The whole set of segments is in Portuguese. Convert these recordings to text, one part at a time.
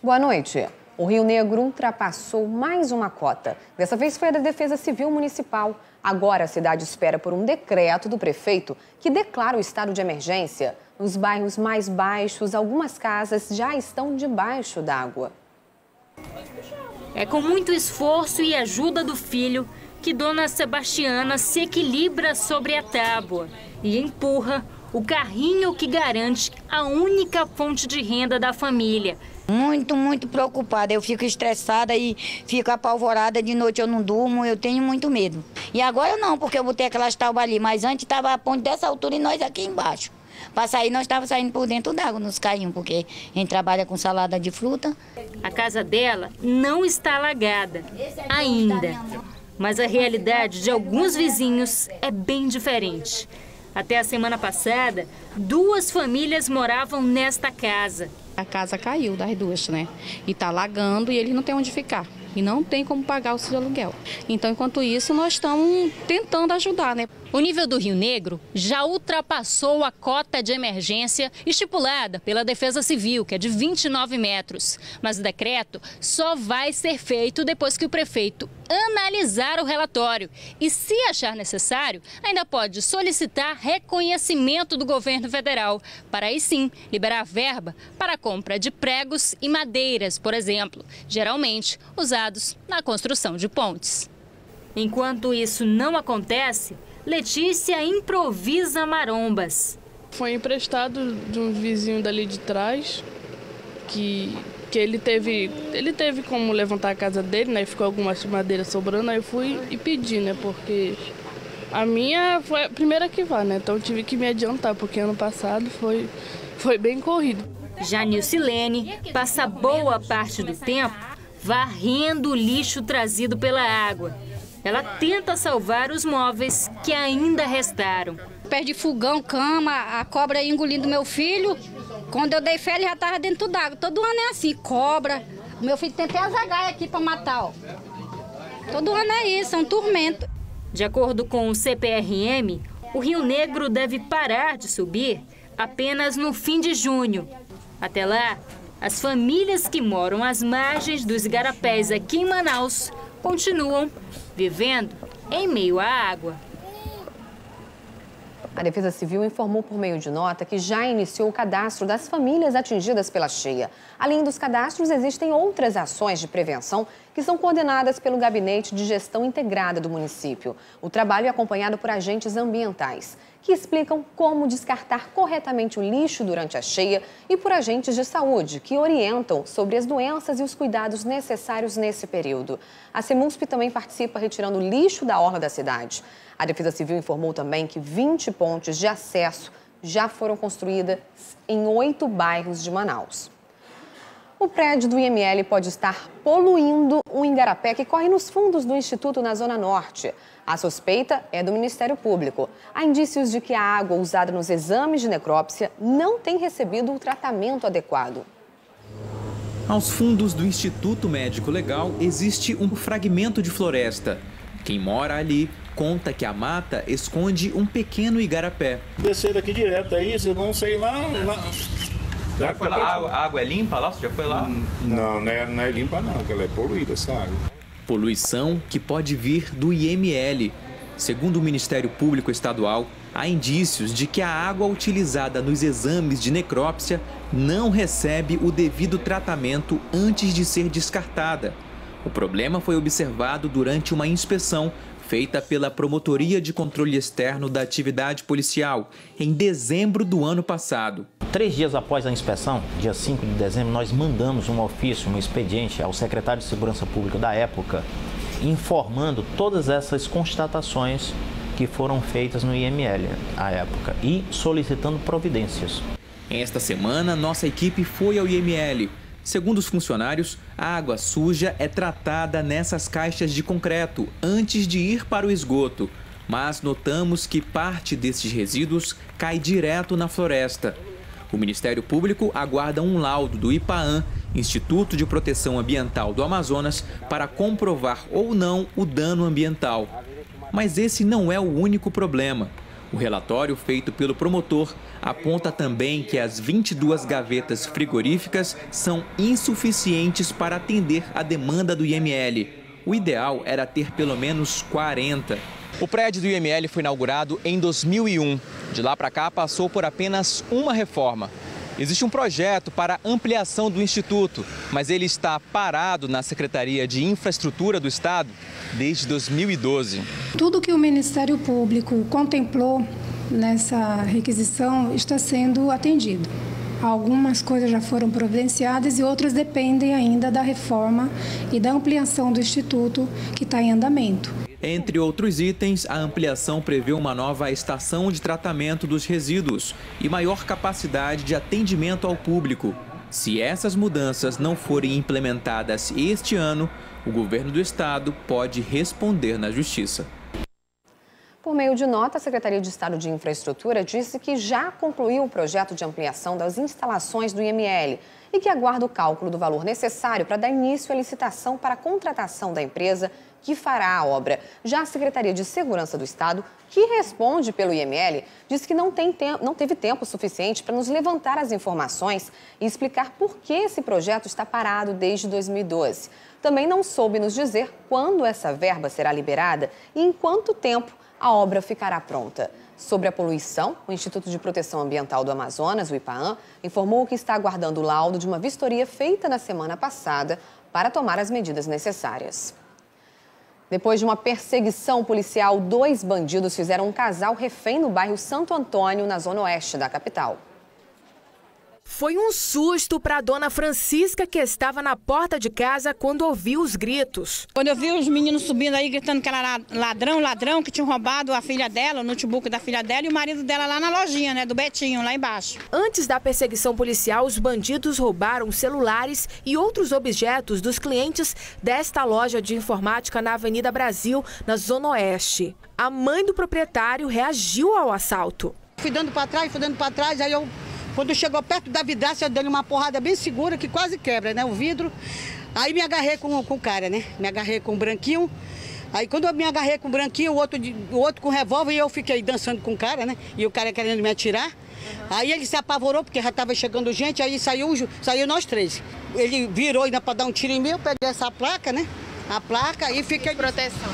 Boa noite. O Rio Negro ultrapassou mais uma cota. Dessa vez foi a da Defesa Civil Municipal. Agora a cidade espera por um decreto do prefeito que declara o estado de emergência. Nos bairros mais baixos, algumas casas já estão debaixo d'água. É com muito esforço e ajuda do filho que Dona Sebastiana se equilibra sobre a tábua e empurra o carrinho que garante a única fonte de renda da família. Muito preocupada. Eu fico estressada e fico apavorada. De noite eu não durmo, eu tenho muito medo. E agora não, porque eu botei aquelas tábuas ali, mas antes estava a ponte dessa altura e nós aqui embaixo. Para sair, nós estávamos saindo por dentro d'água nos carrinhos, porque a gente trabalha com salada de fruta. A casa dela não está alagada ainda, mas a realidade de alguns vizinhos é bem diferente. Até a semana passada, 2 famílias moravam nesta casa. A casa caiu das duas, né? E está alagando e eles não têm onde ficar. E não tem como pagar o seu aluguel. Então, enquanto isso, nós estamos tentando ajudar, né? O nível do Rio Negro já ultrapassou a cota de emergência estipulada pela Defesa Civil, que é de 29 metros. Mas o decreto só vai ser feito depois que o prefeito analisar o relatório. E, se achar necessário, ainda pode solicitar reconhecimento do governo federal, para aí sim liberar verba para a compra de pregos e madeiras, por exemplo, geralmente usados na construção de pontes. Enquanto isso não acontece, Letícia improvisa marombas. Foi emprestado de um vizinho dali de trás, que ele teve como levantar a casa dele, né? Ficou algumas madeiras sobrando, aí eu fui e pedi, né? Porque a minha foi a primeira que vai, né? Então eu tive que me adiantar, porque ano passado foi bem corrido. Já Nilcilene passa boa parte do tempo varrendo o lixo trazido pela água. Ela tenta salvar os móveis que ainda restaram. Perdi fogão, cama, a cobra engolindo meu filho. Quando eu dei fé, ele já estava dentro d'água. Todo ano é assim, cobra. Meu filho tem até a zagaia aqui para matar, ó. Todo ano é isso, é um tormento. De acordo com o CPRM, o Rio Negro deve parar de subir apenas no fim de junho. Até lá, as famílias que moram às margens dos igarapés aqui em Manaus continuam vivendo em meio à água. A Defesa Civil informou por meio de nota que já iniciou o cadastro das famílias atingidas pela cheia. Além dos cadastros, existem outras ações de prevenção que são coordenadas pelo Gabinete de Gestão Integrada do município. O trabalho é acompanhado por agentes ambientais, que explicam como descartar corretamente o lixo durante a cheia, e por agentes de saúde, que orientam sobre as doenças e os cuidados necessários nesse período. A Semusp também participa retirando o lixo da orla da cidade. A Defesa Civil informou também que 20 pontes de acesso já foram construídas em 8 bairros de Manaus. O prédio do IML pode estar poluindo um igarapé que corre nos fundos do Instituto na Zona Norte. A suspeita é do Ministério Público. Há indícios de que a água usada nos exames de necrópsia não tem recebido o tratamento adequado. Aos fundos do Instituto Médico Legal existe um fragmento de floresta. Quem mora ali conta que a mata esconde um pequeno igarapé. Descer daqui direto aí, vocês vão sair lá. Já foi lá? A água é limpa lá? Você já foi lá? Não é limpa não, porque ela é poluída essa água. Poluição que pode vir do IML. Segundo o Ministério Público Estadual, há indícios de que a água utilizada nos exames de necrópsia não recebe o devido tratamento antes de ser descartada. O problema foi observado durante uma inspeção feita pela Promotoria de Controle Externo da Atividade Policial em dezembro do ano passado. 3 dias após a inspeção, dia 5 de dezembro, nós mandamos um ofício, um expediente ao secretário de Segurança Pública da época, informando todas essas constatações que foram feitas no IML à época e solicitando providências. Esta semana, nossa equipe foi ao IML. Segundo os funcionários, a água suja é tratada nessas caixas de concreto antes de ir para o esgoto. Mas notamos que parte desses resíduos cai direto na floresta. O Ministério Público aguarda um laudo do IPAAM, Instituto de Proteção Ambiental do Amazonas, para comprovar ou não o dano ambiental. Mas esse não é o único problema. O relatório feito pelo promotor aponta também que as 22 gavetas frigoríficas são insuficientes para atender a demanda do IML. O ideal era ter pelo menos 40. O prédio do IML foi inaugurado em 2001. De lá para cá, passou por apenas uma reforma. Existe um projeto para ampliação do Instituto, mas ele está parado na Secretaria de Infraestrutura do Estado desde 2012. Tudo que o Ministério Público contemplou nessa requisição está sendo atendido. Algumas coisas já foram providenciadas e outras dependem ainda da reforma e da ampliação do Instituto, que está em andamento. Entre outros itens, a ampliação prevê uma nova estação de tratamento dos resíduos e maior capacidade de atendimento ao público. Se essas mudanças não forem implementadas este ano, o governo do estado pode responder na Justiça. Por meio de nota, a Secretaria de Estado de Infraestrutura disse que já concluiu o projeto de ampliação das instalações do IML e que aguarda o cálculo do valor necessário para dar início à licitação para a contratação da empresa que fará a obra. Já a Secretaria de Segurança do Estado, que responde pelo IML, disse que não teve tempo suficiente para nos levantar as informações e explicar por que esse projeto está parado desde 2012. Também não soube nos dizer quando essa verba será liberada e em quanto tempo a obra ficará pronta. Sobre a poluição, o Instituto de Proteção Ambiental do Amazonas, o IPAAM, informou que está aguardando o laudo de uma vistoria feita na semana passada para tomar as medidas necessárias. Depois de uma perseguição policial, 2 bandidos fizeram um casal refém no bairro Santo Antônio, na zona oeste da capital. Foi um susto para a dona Francisca, que estava na porta de casa quando ouviu os gritos. Quando eu vi os meninos subindo aí, gritando que era ladrão, que tinham roubado a filha dela, o notebook da filha dela e o marido dela lá na lojinha, né, do Betinho, lá embaixo. Antes da perseguição policial, os bandidos roubaram celulares e outros objetos dos clientes desta loja de informática na Avenida Brasil, na Zona Oeste. A mãe do proprietário reagiu ao assalto. Fui dando para trás, aí eu... Quando chegou perto da vidraça, eu dei uma porrada bem segura, que quase quebra, né, o vidro. Aí me agarrei com o cara, né, me agarrei com o branquinho. Aí quando eu me agarrei com o branquinho, o outro com o revólver, e eu fiquei dançando com o cara, né, e o cara querendo me atirar. Aí ele se apavorou, porque já estava chegando gente, aí saiu nós 3. Ele virou ainda para dar um tiro em mim, eu peguei essa placa, né, a placa, e fiquei... Proteção.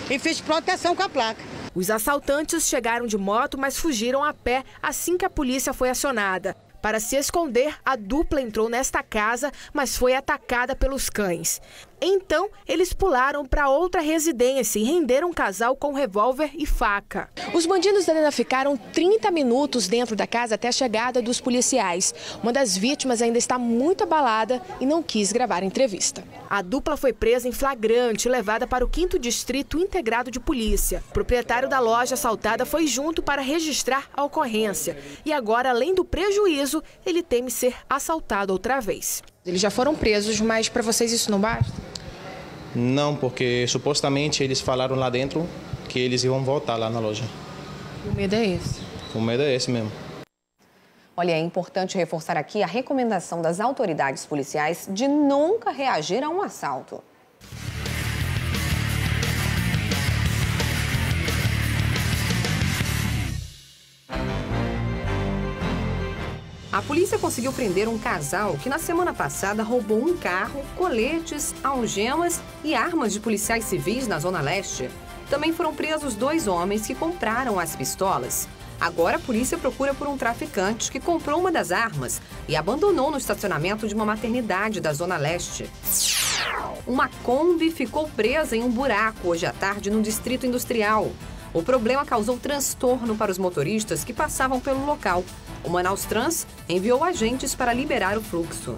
E fiz proteção com a placa. Os assaltantes chegaram de moto, mas fugiram a pé assim que a polícia foi acionada. Para se esconder, a dupla entrou nesta casa, mas foi atacada pelos cães. Então, eles pularam para outra residência e renderam um casal com revólver e faca. Os bandidos ainda ficaram 30 minutos dentro da casa até a chegada dos policiais. Uma das vítimas ainda está muito abalada e não quis gravar a entrevista. A dupla foi presa em flagrante e levada para o 5º Distrito Integrado de Polícia. O proprietário da loja assaltada foi junto para registrar a ocorrência. E agora, além do prejuízo, ele teme ser assaltado outra vez. Eles já foram presos, mas para vocês isso não basta? Não, porque supostamente eles falaram lá dentro que eles iam voltar lá na loja. O medo é esse? O medo é esse mesmo. Olha, é importante reforçar aqui a recomendação das autoridades policiais de nunca reagir a um assalto. A polícia conseguiu prender um casal que na semana passada roubou um carro, coletes, algemas e armas de policiais civis na Zona Leste. Também foram presos 2 homens que compraram as pistolas. Agora a polícia procura por um traficante que comprou uma das armas e abandonou no estacionamento de uma maternidade da Zona Leste. Uma Kombi ficou presa em um buraco hoje à tarde no Distrito Industrial. O problema causou transtorno para os motoristas que passavam pelo local. O Manaus Trans enviou agentes para liberar o fluxo.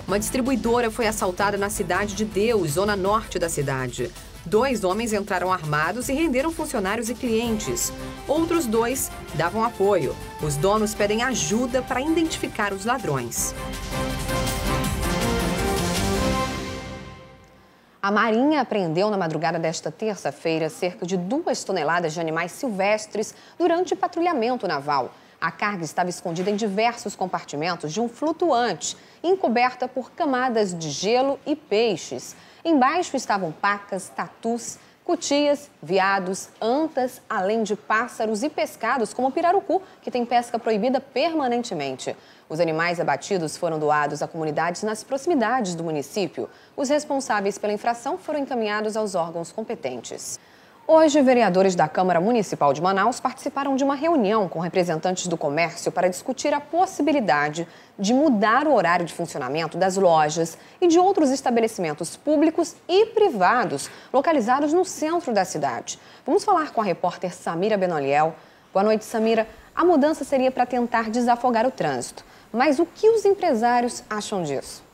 Uma distribuidora foi assaltada na Cidade de Deus, zona norte da cidade. 2 homens entraram armados e renderam funcionários e clientes. Outros 2 davam apoio. Os donos pedem ajuda para identificar os ladrões. A Marinha apreendeu na madrugada desta terça-feira cerca de 2 toneladas de animais silvestres durante patrulhamento naval. A carga estava escondida em diversos compartimentos de um flutuante, encoberta por camadas de gelo e peixes. Embaixo estavam pacas, tatus, cutias, veados, antas, além de pássaros e pescados, como o pirarucu, que tem pesca proibida permanentemente. Os animais abatidos foram doados a comunidades nas proximidades do município. Os responsáveis pela infração foram encaminhados aos órgãos competentes. Hoje, vereadores da Câmara Municipal de Manaus participaram de uma reunião com representantes do comércio para discutir a possibilidade de mudar o horário de funcionamento das lojas e de outros estabelecimentos públicos e privados localizados no centro da cidade. Vamos falar com a repórter Samira Benoliel. Boa noite, Samira. A mudança seria para tentar desafogar o trânsito. Mas o que os empresários acham disso?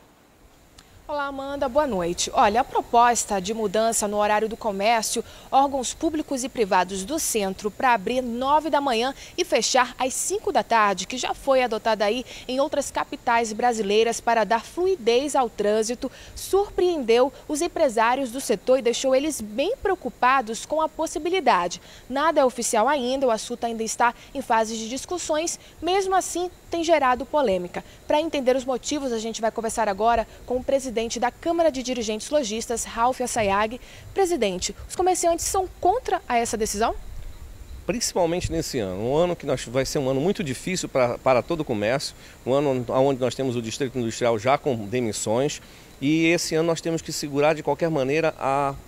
Olá, Amanda. Boa noite. Olha, a proposta de mudança no horário do comércio, órgãos públicos e privados do centro para abrir 9 da manhã e fechar às 5 da tarde, que já foi adotada aí em outras capitais brasileiras para dar fluidez ao trânsito, surpreendeu os empresários do setor e deixou eles bem preocupados com a possibilidade. Nada é oficial ainda, o assunto ainda está em fase de discussões, mesmo assim tem gerado polêmica. Para entender os motivos, a gente vai conversar agora com o presidente da Câmara de Dirigentes Lojistas, Ralph Assayag. Presidente, os comerciantes são contra essa decisão? Principalmente nesse ano, um ano que vai ser um ano muito difícil para todo o comércio, um ano onde nós temos o Distrito Industrial já com demissões, e esse ano nós temos que segurar de qualquer maneira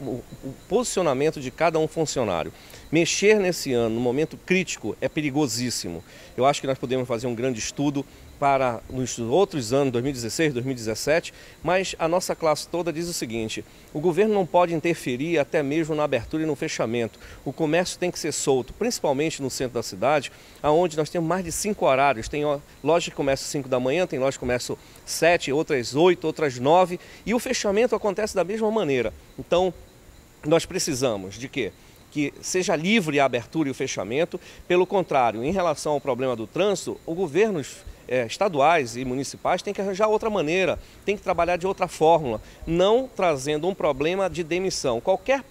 o posicionamento de cada um funcionário. Mexer nesse ano, no momento crítico, é perigosíssimo. Eu acho que nós podemos fazer um grande estudo para nos outros anos, 2016, 2017, mas a nossa classe toda diz o seguinte: o governo não pode interferir até mesmo na abertura e no fechamento. O comércio tem que ser solto, principalmente no centro da cidade, onde nós temos mais de 5 horários. Tem loja que começa às 5 da manhã, tem loja que começa às 7, outras 8, outras 9, e o fechamento acontece da mesma maneira. Então, nós precisamos de quê? Que seja livre a abertura e o fechamento. Pelo contrário, em relação ao problema do trânsito, o governo estaduais e municipais tem que arranjar outra maneira, tem que trabalhar de outra fórmula, não trazendo um problema de demissão. Qualquer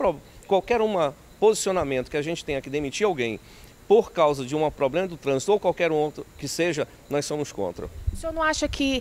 posicionamento que a gente tenha que demitir alguém por causa de um problema do trânsito ou qualquer outro que seja, nós somos contra. O senhor não acha que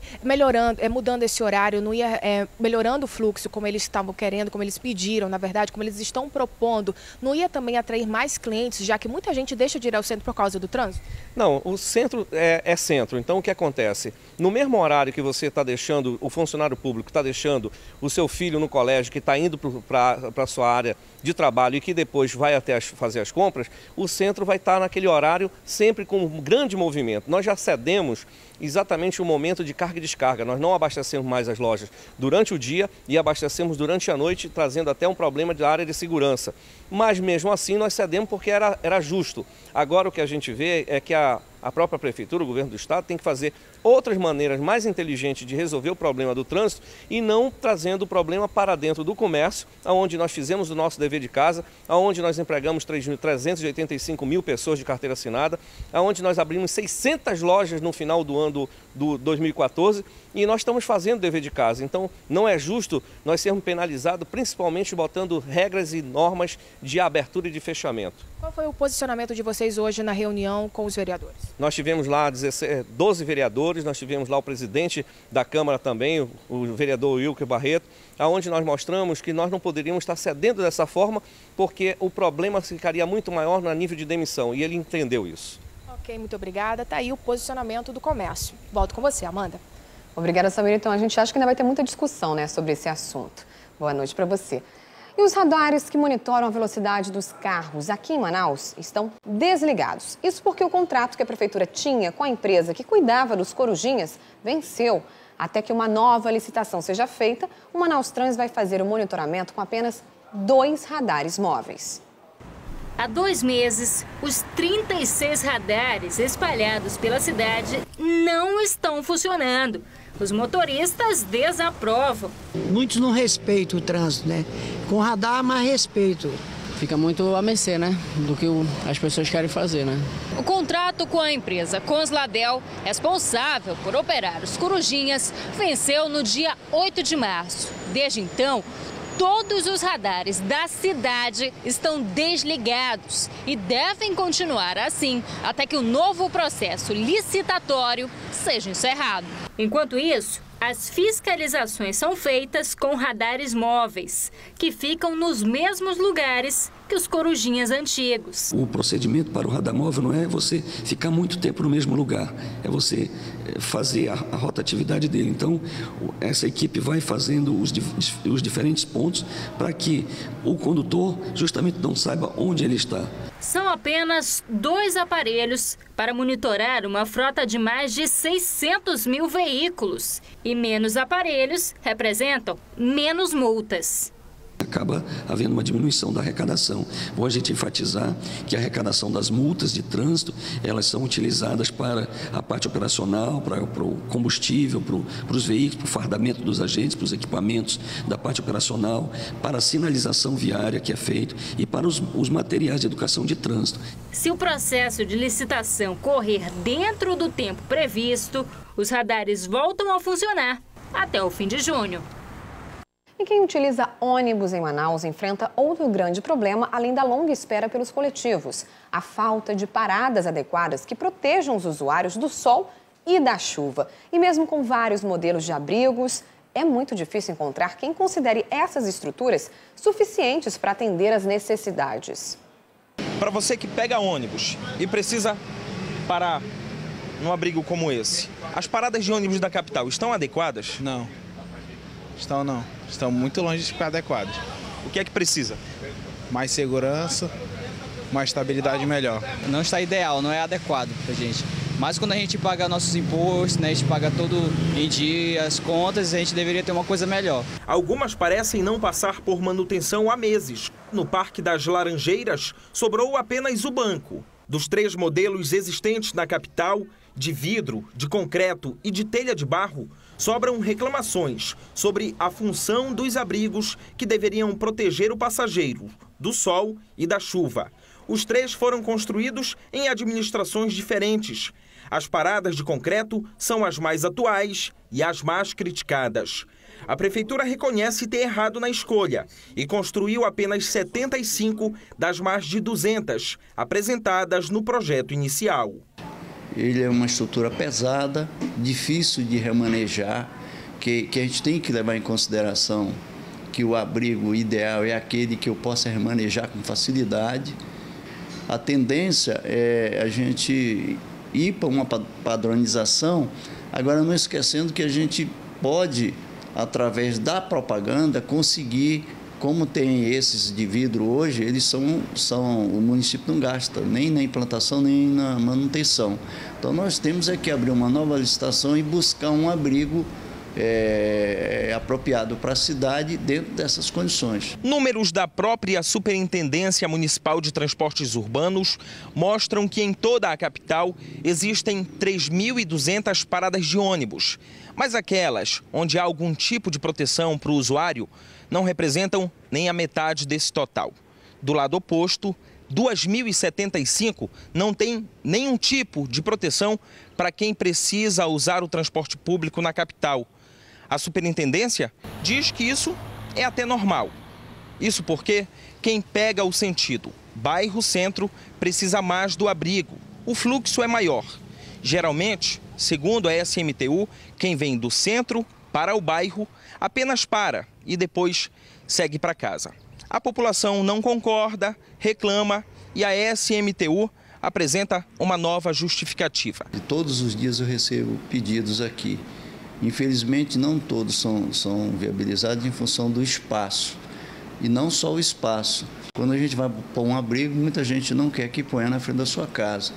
mudando esse horário, não ia melhorando o fluxo, como eles estavam querendo, como eles pediram, na verdade, como eles estão propondo, não ia também atrair mais clientes, já que muita gente deixa de ir ao centro por causa do trânsito? Não, o centro é centro. Então o que acontece? No mesmo horário que você está deixando, o funcionário público está deixando o seu filho no colégio, que está indo para a sua área de trabalho e que depois vai até fazer as compras, o centro vai estar naquele horário sempre com um grande movimento. Nós já cedemos exatamente o momento de carga e descarga. Nós não abastecemos mais as lojas durante o dia e abastecemos durante a noite, trazendo até um problema da área de segurança. Mas mesmo assim nós cedemos porque era justo. Agora o que a gente vê é que a própria prefeitura, o governo do estado, tem que fazer outras maneiras mais inteligentes de resolver o problema do trânsito e não trazendo o problema para dentro do comércio, onde nós fizemos o nosso dever de casa, onde nós empregamos 385 mil pessoas de carteira assinada, onde nós abrimos 600 lojas no final do ano do 2014 e nós estamos fazendo o dever de casa. Então não é justo nós sermos penalizados, principalmente botando regras e normas de abertura e de fechamento. Qual foi o posicionamento de vocês hoje na reunião com os vereadores? Nós tivemos lá 12 vereadores, nós tivemos lá o presidente da Câmara também, o vereador Wilker Barreto, onde nós mostramos que nós não poderíamos estar cedendo dessa forma, porque o problema ficaria muito maior no nível de demissão, e ele entendeu isso. Ok, muito obrigada. Está aí o posicionamento do comércio. Volto com você, Amanda. Obrigada, Samira. Então, a gente acha que ainda vai ter muita discussão, né, sobre esse assunto. Boa noite para você. E os radares que monitoram a velocidade dos carros aqui em Manaus estão desligados. Isso porque o contrato que a prefeitura tinha com a empresa que cuidava dos corujinhas venceu. Até que uma nova licitação seja feita, o Manaus Trans vai fazer o monitoramento com apenas 2 radares móveis. Há 2 meses, os 36 radares espalhados pela cidade não estão funcionando. Os motoristas desaprovam. Muitos não respeitam o trânsito, né? Com radar, mais respeito. Fica muito a mercê, né? Do que as pessoas querem fazer, né? O contrato com a empresa Consladel, responsável por operar os corujinhas, venceu no dia 8 de março. Desde então, Todos os radares da cidade estão desligados e devem continuar assim até que o novo processo licitatório seja encerrado. Enquanto isso, as fiscalizações são feitas com radares móveis, que ficam nos mesmos lugares que os corujinhas antigos. O procedimento para o radar móvel não é você ficar muito tempo no mesmo lugar, é você fazer a rotatividade dele. Então, essa equipe vai fazendo os diferentes pontos para que o condutor justamente não saiba onde ele está. São apenas 2 aparelhos para monitorar uma frota de mais de 600 mil veículos. E menos aparelhos representam menos multas. Acaba havendo uma diminuição da arrecadação. Bom a gente enfatizar que a arrecadação das multas de trânsito, elas são utilizadas para a parte operacional, para o combustível, para os veículos, para o fardamento dos agentes, para os equipamentos da parte operacional, para a sinalização viária que é feito e para os materiais de educação de trânsito. Se o processo de licitação correr dentro do tempo previsto, os radares voltam a funcionar até o fim de junho. E quem utiliza ônibus em Manaus enfrenta outro grande problema, além da longa espera pelos coletivos: a falta de paradas adequadas que protejam os usuários do sol e da chuva. E mesmo com vários modelos de abrigos, é muito difícil encontrar quem considere essas estruturas suficientes para atender às necessidades. Para você que pega ônibus e precisa parar num abrigo como esse, as paradas de ônibus da capital estão adequadas? Não. Estão muito longe de ficar adequados. O que é que precisa? Mais segurança, uma estabilidade melhor. Não está ideal, não é adequado pra gente. Mas quando a gente paga nossos impostos, né, a gente paga tudo em dia, as contas, a gente deveria ter uma coisa melhor. Algumas parecem não passar por manutenção há meses. No Parque das Laranjeiras, sobrou apenas o banco. Dos 3 modelos existentes na capital, de vidro, de concreto e de telha de barro, sobram reclamações sobre a função dos abrigos que deveriam proteger o passageiro do sol e da chuva. Os 3 foram construídos em administrações diferentes. As paradas de concreto são as mais atuais e as mais criticadas. A prefeitura reconhece ter errado na escolha e construiu apenas 75 das mais de 200 apresentadas no projeto inicial. Ele é uma estrutura pesada, difícil de remanejar, que a gente tem que levar em consideração que o abrigo ideal é aquele que eu possa remanejar com facilidade. A tendência é a gente ir para uma padronização, agora não esquecendo que a gente pode, através da propaganda, conseguir, como tem esses de vidro hoje, eles o município não gasta nem na implantação nem na manutenção. Então nós temos que abrir uma nova licitação e buscar um abrigo apropriado para a cidade dentro dessas condições. Números da própria Superintendência Municipal de Transportes Urbanos mostram que em toda a capital existem 3.200 paradas de ônibus. Mas aquelas onde há algum tipo de proteção para o usuário não representam nem a metade desse total. Do lado oposto, 2.075 não tem nenhum tipo de proteção para quem precisa usar o transporte público na capital. A superintendência diz que isso é até normal. Isso porque quem pega o sentido bairro-centro precisa mais do abrigo. O fluxo é maior. Geralmente, segundo a SMTU, quem vem do centro para o bairro apenas para e depois segue para casa. A população não concorda, reclama e a SMTU apresenta uma nova justificativa. Todos os dias eu recebo pedidos aqui. Infelizmente, não todos são viabilizados em função do espaço. E não só o espaço. Quando a gente vai pôr um abrigo, muita gente não quer que ponha na frente da sua casa.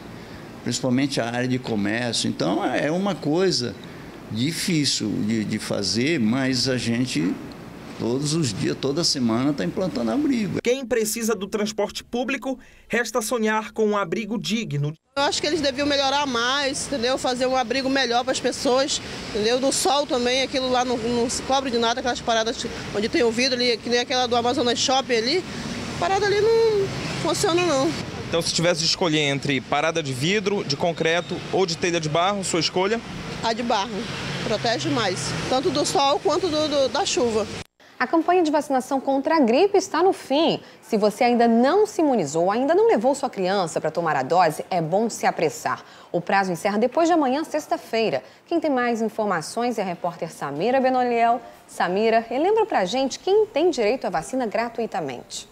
Principalmente a área de comércio. Então, é uma coisa difícil de fazer, mas a gente, todos os dias, toda semana, está implantando abrigo. Quem precisa do transporte público, resta sonhar com um abrigo digno. Eu acho que eles deviam melhorar mais, entendeu? Fazer um abrigo melhor para as pessoas, entendeu? No sol também, aquilo lá não se cobre de nada, aquelas paradas onde tem o vidro ali, que nem aquela do Amazonas Shopping ali, parada ali não funciona não. Então, se tivesse de escolher entre parada de vidro, de concreto ou de telha de barro, sua escolha? A de barro, protege mais, tanto do sol quanto da chuva. A campanha de vacinação contra a gripe está no fim. Se você ainda não se imunizou, ainda não levou sua criança para tomar a dose, é bom se apressar. O prazo encerra depois de amanhã, sexta-feira. Quem tem mais informações é a repórter Samira Benoliel. Samira, relembra pra gente quem tem direito à vacina gratuitamente.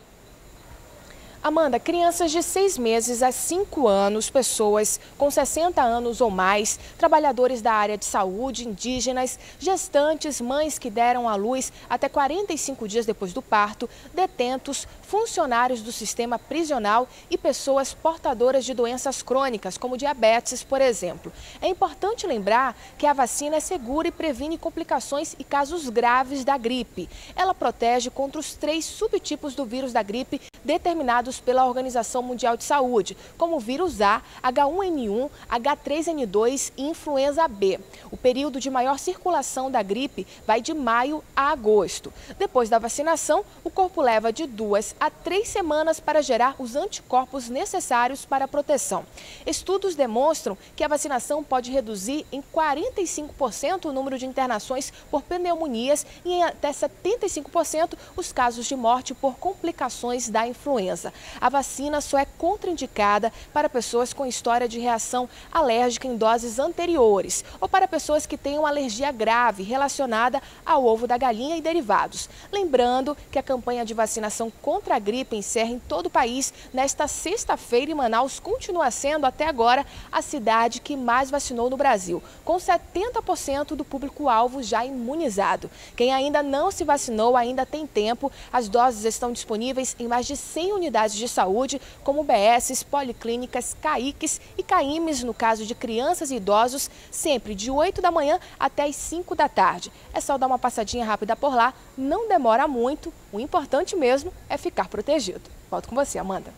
Amanda, crianças de 6 meses a 5 anos, pessoas com 60 anos ou mais, trabalhadores da área de saúde, indígenas, gestantes, mães que deram à luz até 45 dias depois do parto, detentos, funcionários do sistema prisional e pessoas portadoras de doenças crônicas, como diabetes, por exemplo. É importante lembrar que a vacina é segura e previne complicações e casos graves da gripe. Ela protege contra os 3 subtipos do vírus da gripe determinados pela Organização Mundial de Saúde, como o vírus A, H1N1, H3N2 e influenza B. O período de maior circulação da gripe vai de maio a agosto. Depois da vacinação, o corpo leva de 2 a 3 semanas para gerar os anticorpos necessários para a proteção. Estudos demonstram que a vacinação pode reduzir em 45% o número de internações por pneumonias e em até 75% os casos de morte por complicações da influenza. A vacina só é contraindicada para pessoas com história de reação alérgica em doses anteriores ou para pessoas que tenham alergia grave relacionada ao ovo da galinha e derivados. Lembrando que a campanha de vacinação contra a gripe encerra em todo o país nesta sexta-feira e Manaus continua sendo até agora a cidade que mais vacinou no Brasil, com 70% do público-alvo já imunizado. Quem ainda não se vacinou ainda tem tempo. As doses estão disponíveis em mais de 100 unidades de saúde, como UBSs, policlínicas, CAICs e CAIMs, no caso de crianças e idosos, sempre de 8 da manhã até as 5 da tarde. É só dar uma passadinha rápida por lá, não demora muito, o importante mesmo é ficar protegido. Volto com você, Amanda.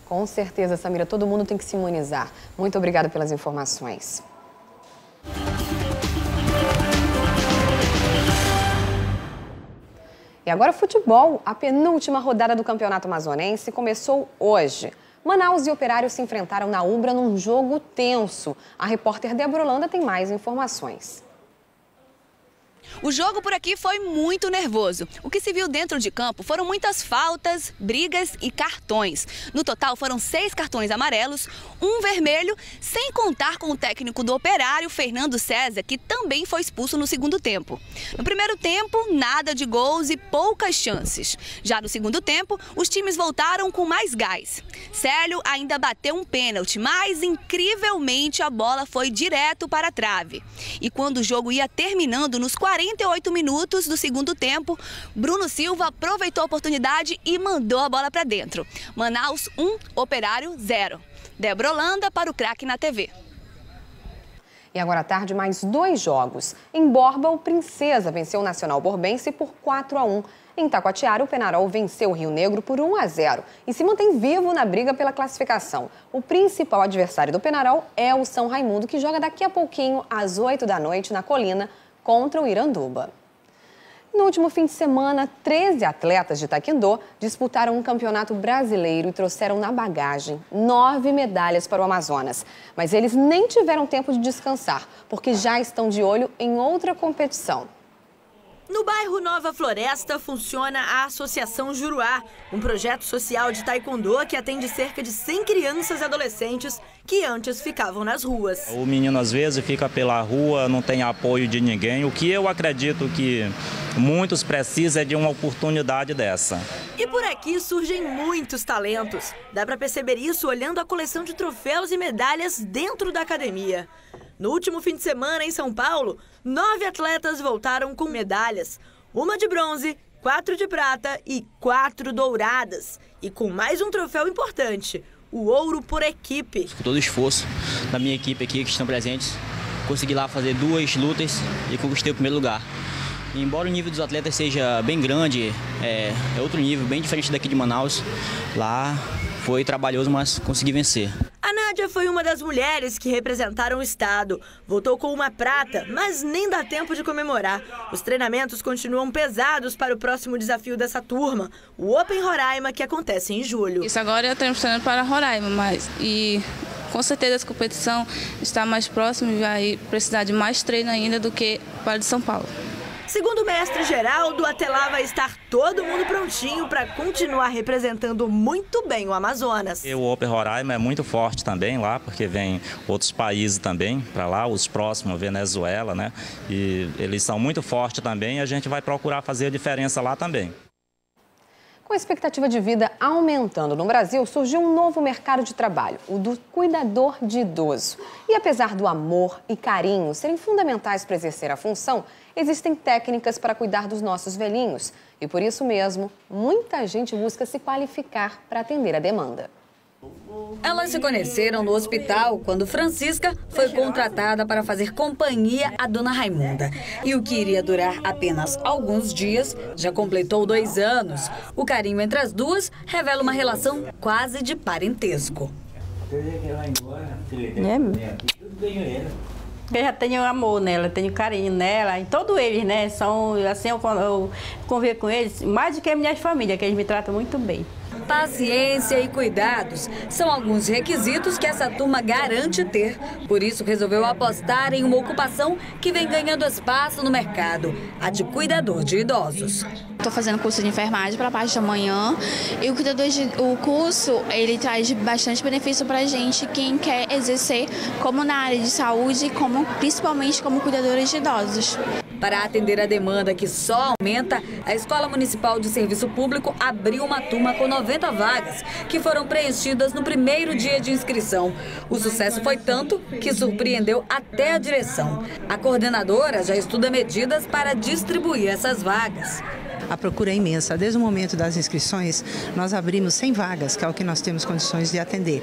Com certeza, Samira, todo mundo tem que se imunizar. Muito obrigada pelas informações. E agora futebol. A penúltima rodada do Campeonato Amazonense começou hoje. Manaus e Operário se enfrentaram na Ubra num jogo tenso. A repórter Débora Holanda tem mais informações. O jogo por aqui foi muito nervoso. O que se viu dentro de campo foram muitas faltas, brigas e cartões. No total foram 6 cartões amarelos, 1 vermelho, sem contar com o técnico do Operário, Fernando César, que também foi expulso no segundo tempo. No primeiro tempo, nada de gols e poucas chances. Já no segundo tempo, os times voltaram com mais gás. Célio ainda bateu um pênalti, mas incrivelmente a bola foi direto para a trave. E quando o jogo ia terminando nos 48 minutos do segundo tempo, Bruno Silva aproveitou a oportunidade e mandou a bola para dentro. Manaus 1, Operário 0. Débora Holanda para o Craque na TV. E agora à tarde, mais 2 jogos. Em Borba, o Princesa venceu o Nacional Borbense por 4-1. Em Taquatiara, o Penarol venceu o Rio Negro por 1-0 e se mantém vivo na briga pela classificação. O principal adversário do Penarol é o São Raimundo, que joga daqui a pouquinho, às 8 da noite, na Colina, contra o Iranduba. No último fim de semana, 13 atletas de taekwondo disputaram um campeonato brasileiro e trouxeram na bagagem 9 medalhas para o Amazonas. Mas eles nem tiveram tempo de descansar, porque já estão de olho em outra competição. No bairro Nova Floresta funciona a Associação Juruá, um projeto social de taekwondo que atende cerca de 100 crianças e adolescentes que antes ficavam nas ruas. O menino às vezes fica pela rua, não tem apoio de ninguém. O que eu acredito que muitos precisam é de uma oportunidade dessa. E por aqui surgem muitos talentos. Dá para perceber isso olhando a coleção de troféus e medalhas dentro da academia. No último fim de semana, em São Paulo, 9 atletas voltaram com medalhas. 1 de bronze, 4 de prata e 4 douradas. E com mais um troféu importante, o ouro por equipe. Com todo o esforço da minha equipe aqui que estão presentes, consegui lá fazer 2 lutas e conquistei o primeiro lugar. E embora o nível dos atletas seja bem grande, é outro nível, bem diferente daqui de Manaus, lá foi trabalhoso, mas consegui vencer. A Nádia foi uma das mulheres que representaram o estado. Voltou com uma prata, mas nem dá tempo de comemorar. Os treinamentos continuam pesados para o próximo desafio dessa turma, o Open Roraima, que acontece em julho. Isso agora eu estou treinando para Roraima, e com certeza essa competição está mais próxima e vai precisar de mais treino ainda do que para de São Paulo. Segundo o mestre Geraldo, até lá vai estar todo mundo prontinho para continuar representando muito bem o Amazonas. O Open Roraima é muito forte também lá, porque vem outros países também para lá, os próximos, Venezuela, né? E eles são muito fortes também e a gente vai procurar fazer a diferença lá também. Com a expectativa de vida aumentando no Brasil, surgiu um novo mercado de trabalho, o do cuidador de idoso. E apesar do amor e carinho serem fundamentais para exercer a função, existem técnicas para cuidar dos nossos velhinhos. E por isso mesmo, muita gente busca se qualificar para atender a demanda. Elas se conheceram no hospital quando Francisca foi contratada para fazer companhia à dona Raimunda. E o que iria durar apenas alguns dias já completou 2 anos. O carinho entre as duas revela uma relação quase de parentesco. Eu já tenho amor nela, tenho carinho nela, em todos eles, né? São, assim, eu convivo com eles mais do que a minha família, que eles me tratam muito bem. Paciência e cuidados são alguns requisitos que essa turma garante ter. Por isso, resolveu apostar em uma ocupação que vem ganhando espaço no mercado, a de cuidador de idosos. Estou fazendo curso de enfermagem para a parte da manhã e o curso ele traz bastante benefício para a gente, quem quer exercer como na área de saúde, principalmente como cuidadores de idosos. Para atender a demanda que só aumenta, a Escola Municipal de Serviço Público abriu uma turma com 90 vagas, que foram preenchidas no primeiro dia de inscrição. O sucesso foi tanto que surpreendeu até a direção. A coordenadora já estuda medidas para distribuir essas vagas. A procura é imensa. Desde o momento das inscrições, nós abrimos 100 vagas, que é o que nós temos condições de atender.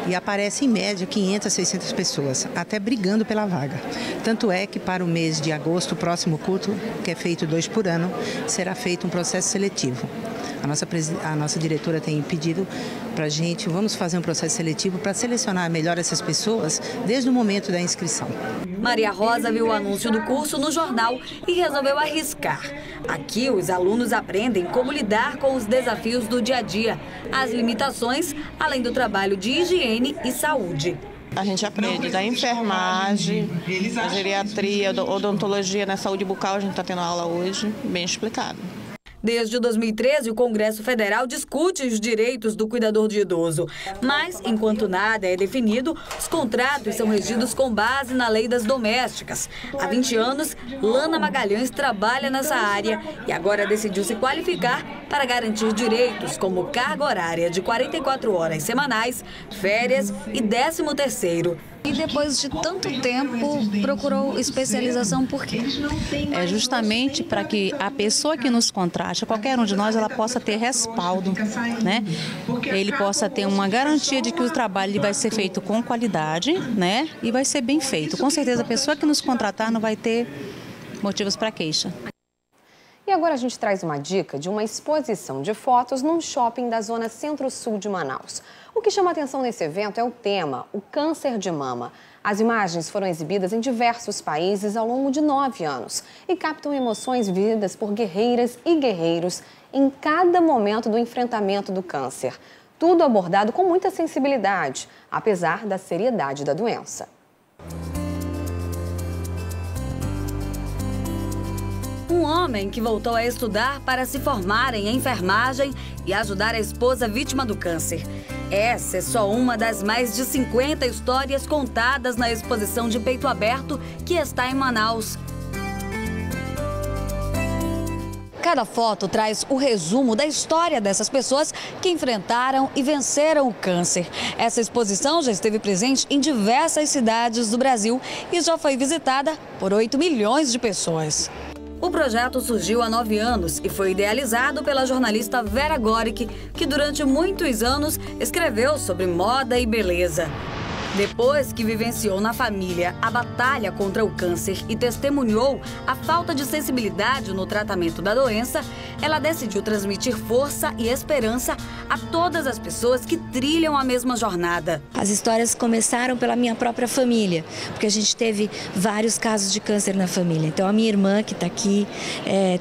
E aparece, em média, 500 a 600 pessoas, até brigando pela vaga. Tanto é que, para o mês de agosto, o próximo culto, que é feito 2 por ano, será feito um processo seletivo. A nossa diretora tem pedido para a gente, vamos fazer um processo seletivo para selecionar melhor essas pessoas desde o momento da inscrição. Maria Rosa viu o anúncio do curso no jornal e resolveu arriscar. Aqui, os alunos aprendem como lidar com os desafios do dia a dia, as limitações, além do trabalho de higiene e saúde. A gente aprende da enfermagem, da geriatria, odontologia, na saúde bucal, a gente está tendo aula hoje, bem explicado. Desde 2013, o Congresso Federal discute os direitos do cuidador de idoso. Mas, enquanto nada é definido, os contratos são regidos com base na lei das domésticas. Há 20 anos, Lana Magalhães trabalha nessa área e agora decidiu se qualificar para garantir direitos como carga horária de 44 horas semanais, férias e 13º. E depois de tanto tempo, procurou especialização por quê? É justamente para que a pessoa que nos contrate, qualquer um de nós, ela possa ter respaldo, né? Ele possa ter uma garantia de que o trabalho vai ser feito com qualidade, né? E vai ser bem feito. Com certeza a pessoa que nos contratar não vai ter motivos para queixa. E agora a gente traz uma dica de uma exposição de fotos num shopping da zona centro-sul de Manaus. O que chama atenção nesse evento é o tema, o câncer de mama. As imagens foram exibidas em diversos países ao longo de 9 anos e captam emoções vividas por guerreiras e guerreiros em cada momento do enfrentamento do câncer. Tudo abordado com muita sensibilidade, apesar da seriedade da doença. Um homem que voltou a estudar para se formar em enfermagem e ajudar a esposa vítima do câncer. Essa é só uma das mais de 50 histórias contadas na exposição de peito aberto que está em Manaus. Cada foto traz o resumo da história dessas pessoas que enfrentaram e venceram o câncer. Essa exposição já esteve presente em diversas cidades do Brasil e já foi visitada por 8 milhões de pessoas. O projeto surgiu há 9 anos e foi idealizado pela jornalista Vera Goric, que durante muitos anos escreveu sobre moda e beleza. Depois que vivenciou na família a batalha contra o câncer e testemunhou a falta de sensibilidade no tratamento da doença, ela decidiu transmitir força e esperança a todas as pessoas que trilham a mesma jornada. As histórias começaram pela minha própria família, porque a gente teve vários casos de câncer na família. Então a minha irmã, que está aqui,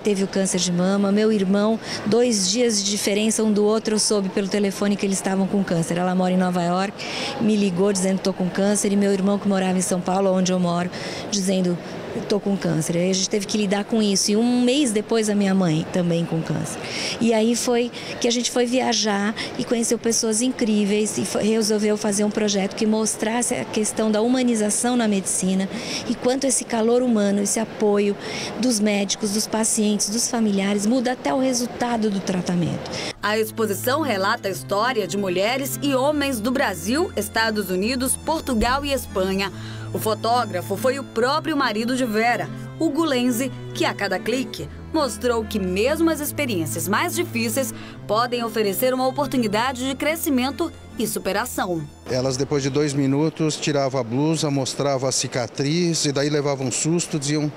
teve o câncer de mama. Meu irmão, 2 dias de diferença um do outro, eu soube pelo telefone que eles estavam com câncer. Ela mora em Nova York, me ligou dizendo estou com câncer, e meu irmão, que morava em São Paulo, onde eu moro, dizendo estou com câncer. Aí a gente teve que lidar com isso. E um mês depois a minha mãe também com câncer. E aí foi que a gente foi viajar e conheceu pessoas incríveis e resolveu fazer um projeto que mostrasse a questão da humanização na medicina e quanto esse calor humano, esse apoio dos médicos, dos pacientes, dos familiares, muda até o resultado do tratamento. A exposição relata a história de mulheres e homens do Brasil, Estados Unidos, Portugal e Espanha. O fotógrafo foi o próprio marido de Vera, Hugo Lenzi, que a cada clique mostrou que mesmo as experiências mais difíceis podem oferecer uma oportunidade de crescimento e superação. Elas, depois de 2 minutos, tiravam a blusa, mostravam a cicatriz e daí levavam um susto, diziam: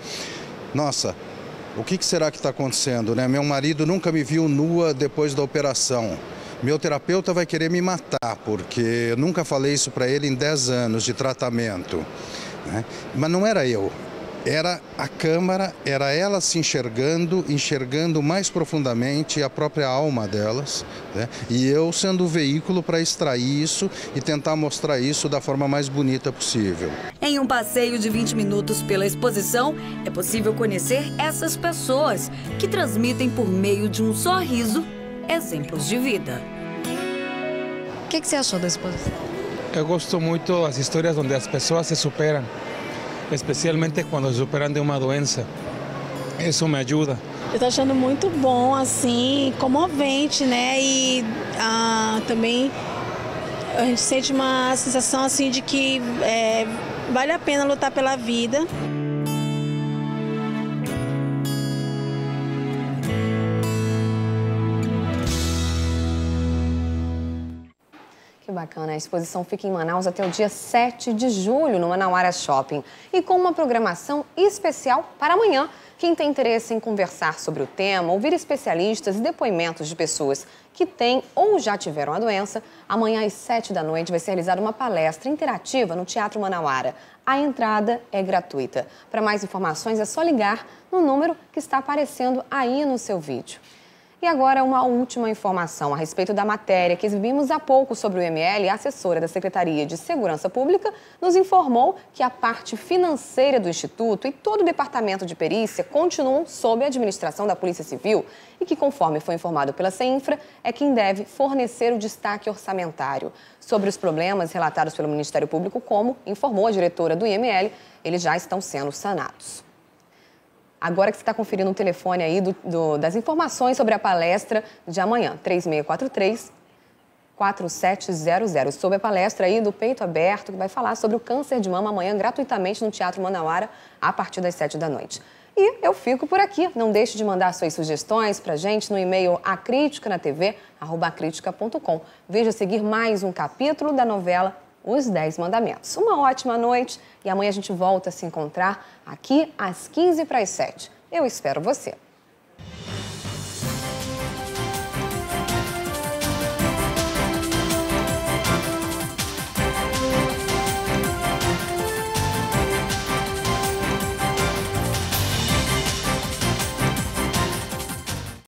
nossa, o que será que está acontecendo, né? Meu marido nunca me viu nua depois da operação. Meu terapeuta vai querer me matar, porque eu nunca falei isso para ele em 10 anos de tratamento, né? Mas não era eu, era a câmara, era elas se enxergando mais profundamente a própria alma delas, né? E eu sendo o veículo para extrair isso e tentar mostrar isso da forma mais bonita possível. Em um passeio de 20 minutos pela exposição, é possível conhecer essas pessoas que transmitem por meio de um sorriso exemplos de vida. O que você achou da exposição? Eu gosto muito das histórias onde as pessoas se superam, especialmente quando se superam de uma doença. Isso me ajuda. Eu estou achando muito bom, assim, comovente, né? E também a gente sente uma sensação assim de que vale a pena lutar pela vida. Que bacana, a exposição fica em Manaus até o dia 7 de julho, no Manauara Shopping. E com uma programação especial para amanhã. Quem tem interesse em conversar sobre o tema, ouvir especialistas e depoimentos de pessoas que têm ou já tiveram a doença, amanhã às 7 da noite vai ser realizada uma palestra interativa no Teatro Manauara. A entrada é gratuita. Para mais informações é só ligar no número que está aparecendo aí no seu vídeo. E agora uma última informação a respeito da matéria que exibimos há pouco sobre o IML. A assessora da Secretaria de Segurança Pública nos informou que a parte financeira do Instituto e todo o departamento de perícia continuam sob a administração da Polícia Civil e que, conforme foi informado pela CEINFRA, é quem deve fornecer o destaque orçamentário. Sobre os problemas relatados pelo Ministério Público, como informou a diretora do IML, eles já estão sendo sanados. Agora que você está conferindo o telefone aí das informações sobre a palestra de amanhã, 3643-4700, sobre a palestra aí do Peito Aberto, que vai falar sobre o câncer de mama amanhã gratuitamente no Teatro Manauara, a partir das 7 da noite. E eu fico por aqui. Não deixe de mandar suas sugestões para a gente no e-mail acritica.tv@acritica.com. Veja seguir mais um capítulo da novela Os 10 Mandamentos. Uma ótima noite e amanhã a gente volta a se encontrar aqui às 15 para as 7. Eu espero você.